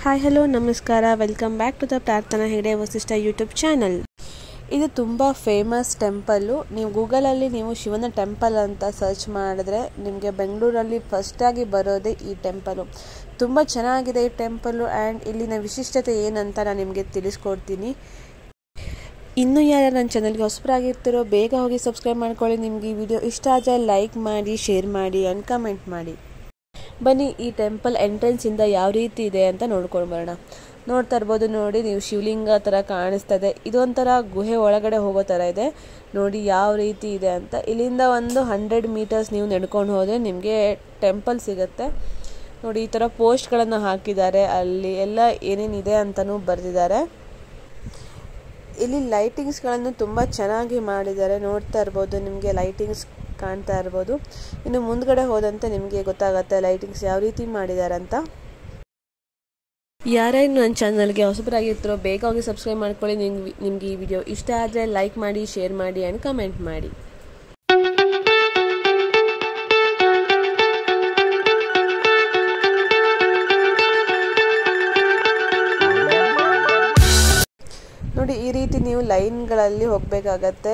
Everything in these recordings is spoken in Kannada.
ಹಾಯ್ ಹಲೋ ನಮಸ್ಕಾರ, ವೆಲ್ಕಮ್ ಬ್ಯಾಕ್ ಟು ದ ಪ್ರಾರ್ಥನಾ ಹೆಗಡೆ ವಸಿಷ್ಠ ಯೂಟ್ಯೂಬ್ ಚಾನಲ್. ಇದು ತುಂಬ ಫೇಮಸ್ ಟೆಂಪಲ್ಲು. ನೀವು ಗೂಗಲಲ್ಲಿ ನೀವು ಶಿವನ ಟೆಂಪಲ್ ಅಂತ ಸರ್ಚ್ ಮಾಡಿದ್ರೆ ನಿಮಗೆ ಬೆಂಗಳೂರಲ್ಲಿ ಫಸ್ಟಾಗಿ ಬರೋದೇ ಈ ಟೆಂಪಲು. ತುಂಬ ಚೆನ್ನಾಗಿದೆ ಈ ಟೆಂಪಲ್ಲು ಆ್ಯಂಡ್ ಇಲ್ಲಿನ ವಿಶಿಷ್ಟತೆ ಏನಂತ ನಾನು ನಿಮಗೆ ತಿಳಿಸ್ಕೊಡ್ತೀನಿ. ಇನ್ನೂ ಯಾರು ನನ್ನ ಚಾನಲ್ಗೆ ಹೊಸಬರಾಗಿರ್ತಿರೋ ಬೇಗ ಹೋಗಿ ಸಬ್ಸ್ಕ್ರೈಬ್ ಮಾಡ್ಕೊಳ್ಳಿ. ನಿಮಗೆ ಈ ವಿಡಿಯೋ ಇಷ್ಟ ಆದರೆ ಲೈಕ್ ಮಾಡಿ, ಶೇರ್ ಮಾಡಿ ಆ್ಯಂಡ್ ಕಮೆಂಟ್ ಮಾಡಿ. ಬನ್ನಿ ಈ ಟೆಂಪಲ್ ಎಂಟ್ರೆನ್ಸಿಂದ ಯಾವ ರೀತಿ ಇದೆ ಅಂತ ನೋಡ್ಕೊಂಡು ಬರೋಣ. ನೋಡ್ತಾ ಇರ್ಬೋದು ನೋಡಿ, ನೀವು ಶಿವಲಿಂಗ ಥರ ಕಾಣಿಸ್ತದೆ. ಇದೊಂಥರ ಗುಹೆ ಒಳಗಡೆ ಹೋಗೋ ಥರ ಇದೆ. ನೋಡಿ ಯಾವ ರೀತಿ ಇದೆ ಅಂತ. ಇಲ್ಲಿಂದ ಒಂದು 100 ಮೀಟರ್ಸ್ ನೀವು ನಡ್ಕೊಂಡು ಹೋದರೆ ನಿಮಗೆ ಟೆಂಪಲ್ ಸಿಗುತ್ತೆ. ನೋಡಿ ಈ ಥರ ಪೋಸ್ಟ್ಗಳನ್ನು ಹಾಕಿದ್ದಾರೆ, ಅಲ್ಲಿ ಎಲ್ಲ ಏನೇನಿದೆ ಅಂತಲೂ ಬರೆದಿದ್ದಾರೆ. ಇಲ್ಲಿ ಲೈಟಿಂಗ್ಸ್ಗಳನ್ನು ತುಂಬ ಚೆನ್ನಾಗಿ ಮಾಡಿದ್ದಾರೆ. ನೋಡ್ತಾ ಇರ್ಬೋದು, ನಿಮಗೆ ಲೈಟಿಂಗ್ಸ್ ಕಾಣ್ತಾ ಇರ್ಬೋದು. ಇನ್ನು ಮುಂದ್ಗಡೆ ಹೋದಂತೆ ನಿಮಗೆ ಗೊತ್ತಾಗುತ್ತೆ ಲೈಟಿಂಗ್ಸ್ ಯಾವ ರೀತಿ ಮಾಡಿದ್ದಾರೆ ಅಂತ. ಯಾರ್ಯಾರು ನನ್ನ ಚಾನಲ್ಗೆ ಹೊಸಬರಾಗಿರ್ತಾರೋ ಬೇಗ ಹೋಗಿ ಸಬ್ಸ್ಕ್ರೈಬ್ ಮಾಡ್ಕೊಳ್ಳಿ. ನಿಮ್ಗೆ ಈ ವಿಡಿಯೋ ಇಷ್ಟ ಆದರೆ ಲೈಕ್ ಮಾಡಿ, ಶೇರ್ ಮಾಡಿ ಆ್ಯಂಡ್ ಕಮೆಂಟ್ ಮಾಡಿ. ನೋಡಿ ಈ ರೀತಿ ನೀವು ಲೈನ್ಗಳಲ್ಲಿ ಹೋಗಬೇಕಾಗತ್ತೆ.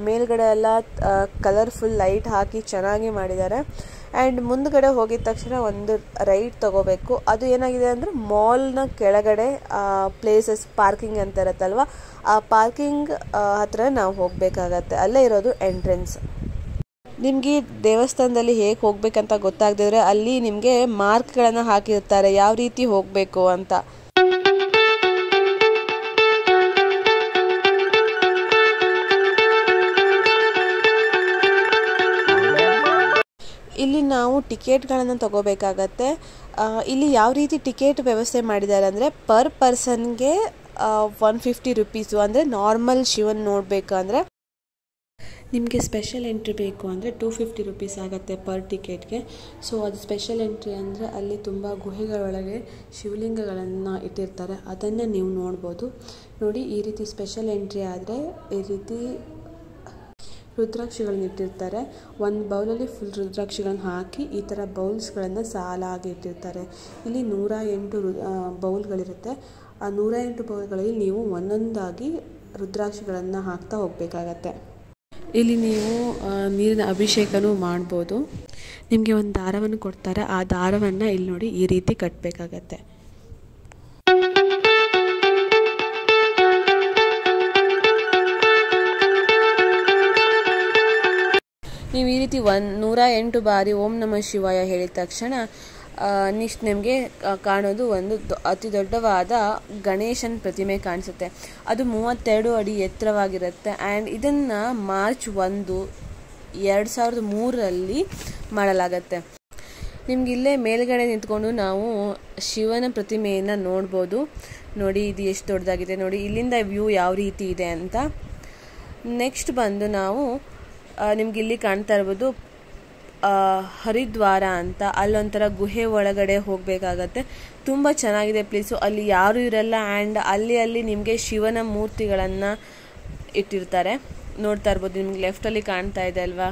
ಮೇಲ್ಗಡೆ ಎಲ್ಲ ಕಲರ್ಫುಲ್ ಲೈಟ್ ಹಾಕಿ ಚೆನ್ನಾಗಿ ಮಾಡಿದ್ದಾರೆ. ಆ್ಯಂಡ್ ಮುಂದ್ಗಡೆ ಹೋಗಿದ ತಕ್ಷಣ ಒಂದು ರೈಡ್ ತಗೋಬೇಕು. ಅದು ಏನಾಗಿದೆ ಅಂದರೆ ಮಾಲ್ನ ಕೆಳಗಡೆ ಪ್ಲೇಸಸ್ ಪಾರ್ಕಿಂಗ್ ಅಂತ ಇರುತ್ತಲ್ವ, ಆ ಪಾರ್ಕಿಂಗ್ ಹತ್ರ ನಾವು ಹೋಗಬೇಕಾಗತ್ತೆ. ಅಲ್ಲೇ ಇರೋದು ಎಂಟ್ರೆನ್ಸ್. ನಿಮಗೆ ದೇವಸ್ಥಾನದಲ್ಲಿ ಹೇಗೆ ಹೋಗ್ಬೇಕಂತ ಗೊತ್ತಾಗದಿದ್ರೆ ಅಲ್ಲಿ ನಿಮಗೆ ಮಾರ್ಕ್ಗಳನ್ನು ಹಾಕಿರ್ತಾರೆ ಯಾವ ರೀತಿ ಹೋಗಬೇಕು ಅಂತ. ಇಲ್ಲಿ ನಾವು ಟಿಕೆಟ್ಗಳನ್ನು ತಗೋಬೇಕಾಗತ್ತೆ. ಇಲ್ಲಿ ಯಾವ ರೀತಿ ಟಿಕೆಟ್ ವ್ಯವಸ್ಥೆ ಮಾಡಿದ್ದಾರೆ ಅಂದರೆ ಪರ್ ಪರ್ಸನ್ಗೆ 150 ರುಪೀಸು. ಅಂದರೆ ನಾರ್ಮಲ್ ಶಿವನ್ ನೋಡಬೇಕಂದ್ರೆ ನಿಮಗೆ ಸ್ಪೆಷಲ್ ಎಂಟ್ರಿ ಬೇಕು ಅಂದರೆ 250 ರುಪೀಸ್ ಆಗುತ್ತೆ ಪರ್ ಟಿಕೆಟ್ಗೆ. ಸೊ ಅದು ಸ್ಪೆಷಲ್ ಎಂಟ್ರಿ ಅಂದರೆ ಅಲ್ಲಿ ತುಂಬ ಗುಹೆಗಳೊಳಗೆ ಶಿವಲಿಂಗಗಳನ್ನು ಇಟ್ಟಿರ್ತಾರೆ, ಅದನ್ನು ನೀವು ನೋಡ್ಬೋದು. ನೋಡಿ ಈ ರೀತಿ ಸ್ಪೆಷಲ್ ಎಂಟ್ರಿ ಆದರೆ ಈ ರೀತಿ ರುದ್ರಾಕ್ಷಿಗಳನ್ನ ಇಟ್ಟಿರ್ತಾರೆ. ಒಂದು ಬೌಲಲ್ಲಿ ಫುಲ್ ರುದ್ರಾಕ್ಷಿಗಳನ್ನ ಹಾಕಿ ಈ ಥರ ಬೌಲ್ಸ್ಗಳನ್ನು ಸಾಲಾಗಿ ಇಟ್ಟಿರ್ತಾರೆ. ಇಲ್ಲಿ 108 ಬೌಲ್ಗಳಿರುತ್ತೆ. ಆ 108 ಬೌಲ್ಗಳಲ್ಲಿ ನೀವು ಒಂದೊಂದಾಗಿ ರುದ್ರಾಕ್ಷಿಗಳನ್ನು ಹಾಕ್ತಾ ಹೋಗಬೇಕಾಗತ್ತೆ. ಇಲ್ಲಿ ನೀವು ನೀರಿನ ಅಭಿಷೇಕನೂ ಮಾಡ್ಬೋದು. ನಿಮಗೆ ಒಂದು ದಾರವನ್ನು ಕೊಡ್ತಾರೆ, ಆ ದಾರವನ್ನು ಇಲ್ಲಿ ನೋಡಿ ಈ ರೀತಿ ಕಟ್ಟಬೇಕಾಗತ್ತೆ. ನೀವು ಈ ರೀತಿ 108 ಬಾರಿ ಓಂ ನಮಃ ಶಿವಾಯ ಹೇಳಿದ ತಕ್ಷಣ ನೆಕ್ಸ್ಟ್ ನಿಮಗೆ ಕಾಣೋದು ಒಂದು ಅತಿ ದೊಡ್ಡವಾದ ಗಣೇಶನ ಪ್ರತಿಮೆ ಕಾಣಿಸುತ್ತೆ. ಅದು 32 ಅಡಿ ಎತ್ತರವಾಗಿರುತ್ತೆ. ಆ್ಯಂಡ್ ಇದನ್ನು ಮಾರ್ಚ್ 1, 2003ರಲ್ಲಿ ಮಾಡಲಾಗತ್ತೆ. ನಿಮ್ಗೆ ಇಲ್ಲೇ ಮೇಲ್ಗಡೆ ನಿಂತ್ಕೊಂಡು ನಾವು ಶಿವನ ಪ್ರತಿಮೆಯನ್ನು ನೋಡ್ಬೋದು. ನೋಡಿ ಇದು ಎಷ್ಟು ದೊಡ್ಡದಾಗಿದೆ ನೋಡಿ. ಇಲ್ಲಿಂದ ವ್ಯೂ ಯಾವ ರೀತಿ ಇದೆ ಅಂತ. ನೆಕ್ಸ್ಟ್ ಬಂದು ನಾವು ನಿಮ್ಗೆ ಇಲ್ಲಿ ಕಾಣ್ತಾ ಇರ್ಬೋದು ಹರಿದ್ವಾರ ಅಂತ. ಅಲ್ಲೊಂಥರ ಗುಹೆ ಒಳಗಡೆ ಹೋಗಬೇಕಾಗತ್ತೆ. ತುಂಬ ಚೆನ್ನಾಗಿದೆ ಪ್ಲೇಸು. ಅಲ್ಲಿ ಯಾರೂ ಇರಲ್ಲ ಆ್ಯಂಡ್ ಅಲ್ಲಿ ನಿಮಗೆ ಶಿವನ ಮೂರ್ತಿಗಳನ್ನು ಇಟ್ಟಿರ್ತಾರೆ. ನೋಡ್ತಾ ಇರ್ಬೋದು, ನಿಮ್ಗೆ ಲೆಫ್ಟಲ್ಲಿ ಕಾಣ್ತಾ ಇದೆ ಅಲ್ವಾ.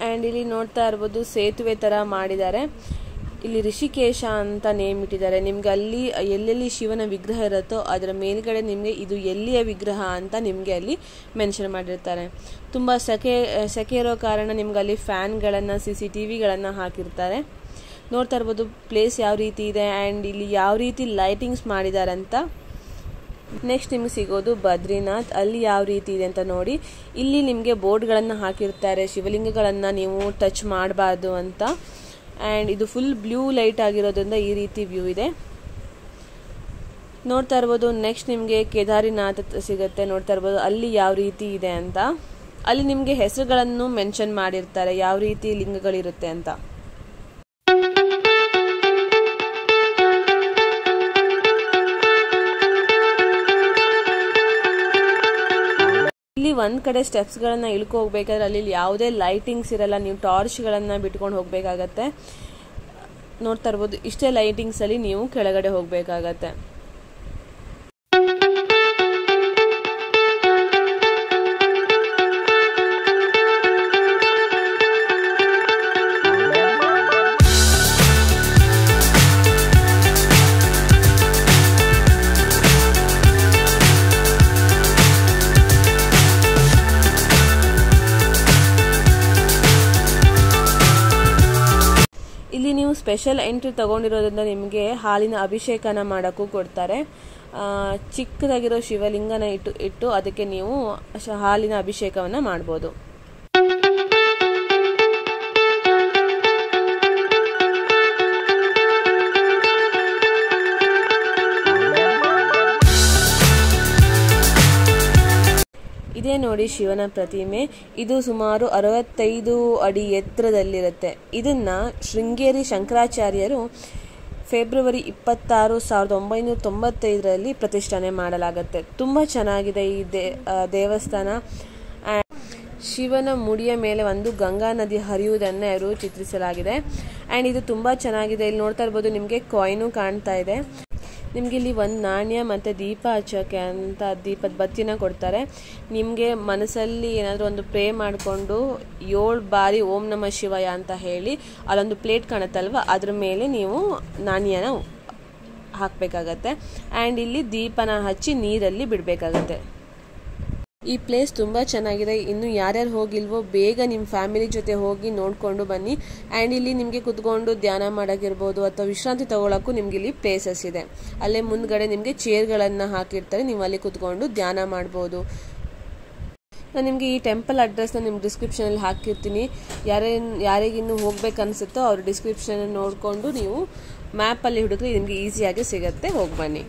ಆ್ಯಂಡ್ ಇಲ್ಲಿ ನೋಡ್ತಾ ಇರ್ಬೋದು ಸೇತುವೆ ಥರ ಮಾಡಿದ್ದಾರೆ. ಇಲ್ಲಿ ಋಷಿಕೇಶ ಅಂತ ನೇಮ್ ಇಟ್ಟಿದ್ದಾರೆ. ನಿಮ್ಗೆ ಅಲ್ಲಿ ಎಲ್ಲೆಲ್ಲಿ ಶಿವನ ವಿಗ್ರಹ ಇರುತ್ತೋ ಅದರ ಮೇಲ್ಗಡೆ ನಿಮಗೆ ಇದು ಎಲ್ಲಿಯ ವಿಗ್ರಹ ಅಂತ ನಿಮಗೆ ಅಲ್ಲಿ ಮೆನ್ಷನ್ ಮಾಡಿರ್ತಾರೆ. ತುಂಬ ಸೆಕೆ ಇರೋ ಕಾರಣ ನಿಮ್ಗೆ ಅಲ್ಲಿ ಫ್ಯಾನ್ಗಳನ್ನು CCTVಗಳನ್ನು ಹಾಕಿರ್ತಾರೆ. ನೋಡ್ತಾ ಇರ್ಬೋದು ಪ್ಲೇಸ್ ಯಾವ ರೀತಿ ಇದೆ ಆ್ಯಂಡ್ ಇಲ್ಲಿ ಯಾವ ರೀತಿ ಲೈಟಿಂಗ್ಸ್ ಮಾಡಿದ್ದಾರೆ ಅಂತ. ನೆಕ್ಸ್ಟ್ ನಿಮ್ಗೆ ಸಿಗೋದು ಬದ್ರಿನಾಥ್. ಅಲ್ಲಿ ಯಾವ ರೀತಿ ಇದೆ ಅಂತ ನೋಡಿ. ಇಲ್ಲಿ ನಿಮಗೆ ಬೋರ್ಡ್ಗಳನ್ನು ಹಾಕಿರ್ತಾರೆ, ಶಿವಲಿಂಗಗಳನ್ನು ನೀವು ಟಚ್ ಮಾಡಬಾರ್ದು ಅಂತ. ಆ್ಯಂಡ್ ಇದು ಫುಲ್ ಬ್ಲೂ ಲೈಟ್ ಆಗಿರೋದ್ರಿಂದ ಈ ರೀತಿ ವ್ಯೂ ಇದೆ. ನೋಡ್ತಾ ಇರ್ಬೋದು ನೆಕ್ಸ್ಟ್ ನಿಮಗೆ ಕೇದಾರಿನಾಥ್ ಸಿಗುತ್ತೆ. ನೋಡ್ತಾ ಇರ್ಬೋದು ಅಲ್ಲಿ ಯಾವ ರೀತಿ ಇದೆ ಅಂತ. ಅಲ್ಲಿ ನಿಮಗೆ ಹೆಸರುಗಳನ್ನು ಮೆನ್ಷನ್ ಮಾಡಿರ್ತಾರೆ ಯಾವ ರೀತಿ ಲಿಂಗಗಳಿರುತ್ತೆ ಅಂತ. ಇಲ್ಲಿ ಒಂದು ಕಡೆ ಸ್ಟೆಪ್ಸ್ಗಳನ್ನು ಇಳ್ಕೊ ಹೋಗ್ಬೇಕಾದ್ರೆ ಅಲ್ಲಿ ಯಾವುದೇ ಲೈಟಿಂಗ್ಸ್ ಇರಲ್ಲ. ನೀವು ಟಾರ್ಚ್ಗಳನ್ನು ಬಿಟ್ಕೊಂಡು ಹೋಗಬೇಕಾಗತ್ತೆ. ನೋಡ್ತಾ ಇರ್ಬೋದು ಇಷ್ಟೇ ಲೈಟಿಂಗ್ಸಲ್ಲಿ ನೀವು ಕೆಳಗಡೆ ಹೋಗಬೇಕಾಗತ್ತೆ. ಇಲ್ಲಿ ನೀವು ಸ್ಪೆಷಲ್ ಎಂಟ್ರಿ ತಗೊಂಡಿರೋದ್ರಿಂದ ನಿಮಗೆ ಹಾಲಿನ ಅಭಿಷೇಕನ ಮಾಡೋಕ್ಕೂ ಕೊಡ್ತಾರೆ. ಚಿಕ್ಕದಾಗಿರೋ ಶಿವಲಿಂಗನ ಇಟ್ಟು ಅದಕ್ಕೆ ನೀವು ಹಾಲಿನ ಅಭಿಷೇಕವನ್ನು ಮಾಡ್ಬೋದು. ಇದೇ ನೋಡಿ ಶಿವನ ಪ್ರತಿಮೆ. ಇದು ಸುಮಾರು 65 ಅಡಿ ಎತ್ತರದಲ್ಲಿರುತ್ತೆ. ಇದನ್ನ ಶೃಂಗೇರಿ ಶಂಕರಾಚಾರ್ಯರು ಫೆಬ್ರವರಿ 26, 1995ರಲ್ಲಿ ಪ್ರತಿಷ್ಠಾನೆ ಮಾಡಲಾಗುತ್ತೆ. ತುಂಬ ಚೆನ್ನಾಗಿದೆ ಈ ದೇವಸ್ಥಾನ. ಶಿವನ ಮುಡಿಯ ಮೇಲೆ ಒಂದು ಗಂಗಾ ನದಿ ಹರಿಯುವುದನ್ನು ಇವರು ಚಿತ್ರಿಸಲಾಗಿದೆ. ಆ್ಯಂಡ್ ಇದು ತುಂಬ ಚೆನ್ನಾಗಿದೆ. ಇಲ್ಲಿ ನೋಡ್ತಾ ಇರ್ಬೋದು, ನಿಮಗೆ ಕಾಯಿನು ಕಾಣ್ತಾ ಇದೆ. ನಿಮಗೆ ಇಲ್ಲಿ ಒಂದು ನಾಣ್ಯ ಮತ್ತು ದೀಪ ಹಚ್ಚೋಕ್ಕೆ ಅಂತ ದೀಪದ ಬತ್ತಿನ ಕೊಡ್ತಾರೆ. ನಿಮಗೆ ಮನಸ್ಸಲ್ಲಿ ಏನಾದರೂ ಒಂದು ಪ್ರೇ ಮಾಡಿಕೊಂಡು 7 ಬಾರಿ ಓಂ ನಮಃ ಶಿವಾಯ ಅಂತ ಹೇಳಿ ಅಲ್ಲೊಂದು ಪ್ಲೇಟ್ ಕಾಣುತ್ತಲ್ವ, ಅದ್ರ ಮೇಲೆ ನೀವು ನಾಣ್ಯನ ಹಾಕಬೇಕಾಗತ್ತೆ. ಆ್ಯಂಡ್ ಇಲ್ಲಿ ದೀಪನ ಹಚ್ಚಿ ನೀರಲ್ಲಿ ಬಿಡಬೇಕಾಗತ್ತೆ. ಈ ಪ್ಲೇಸ್ ತುಂಬ ಚೆನ್ನಾಗಿದೆ. ಇನ್ನು ಯಾರ್ಯಾರು ಹೋಗಿಲ್ವೋ ಬೇಗ ನಿಮ್ಮ ಫ್ಯಾಮಿಲಿ ಜೊತೆ ಹೋಗಿ ನೋಡಿಕೊಂಡು ಬನ್ನಿ. ಆ್ಯಂಡ್ ಇಲ್ಲಿ ನಿಮಗೆ ಕುತ್ಕೊಂಡು ಧ್ಯಾನ ಮಾಡೋಕ್ಕಿರ್ಬೋದು ಅಥವಾ ವಿಶ್ರಾಂತಿ ತಗೊಳ್ಳೋಕ್ಕೂ ನಿಮ್ಗೆ ಇಲ್ಲಿ ಪ್ಲೇಸಸ್ ಇದೆ. ಅಲ್ಲೇ ಮುಂದ್ಗಡೆ ನಿಮಗೆ ಚೇರ್ಗಳನ್ನು ಹಾಕಿರ್ತಾರೆ, ನೀವು ಅಲ್ಲಿ ಕುತ್ಕೊಂಡು ಧ್ಯಾನ ಮಾಡ್ಬೋದು. ನಾನು ನಿಮಗೆ ಈ ಟೆಂಪಲ್ ಅಡ್ರೆಸ್ನ ನಿಮ್ಮ ಡಿಸ್ಕ್ರಿಪ್ಷನಲ್ಲಿ ಹಾಕಿರ್ತೀನಿ. ಯಾರಿಗಿನ್ನೂ ಹೋಗ್ಬೇಕನ್ಸುತ್ತೋ ಅವ್ರ ಡಿಸ್ಕ್ರಿಪ್ಷನ್ ನೋಡಿಕೊಂಡು ನೀವು ಮ್ಯಾಪಲ್ಲಿ ಹುಡುಕ್ರಿ, ನಿಮಗೆ ಈಸಿಯಾಗಿ ಸಿಗುತ್ತೆ. ಹೋಗಿ ಬನ್ನಿ.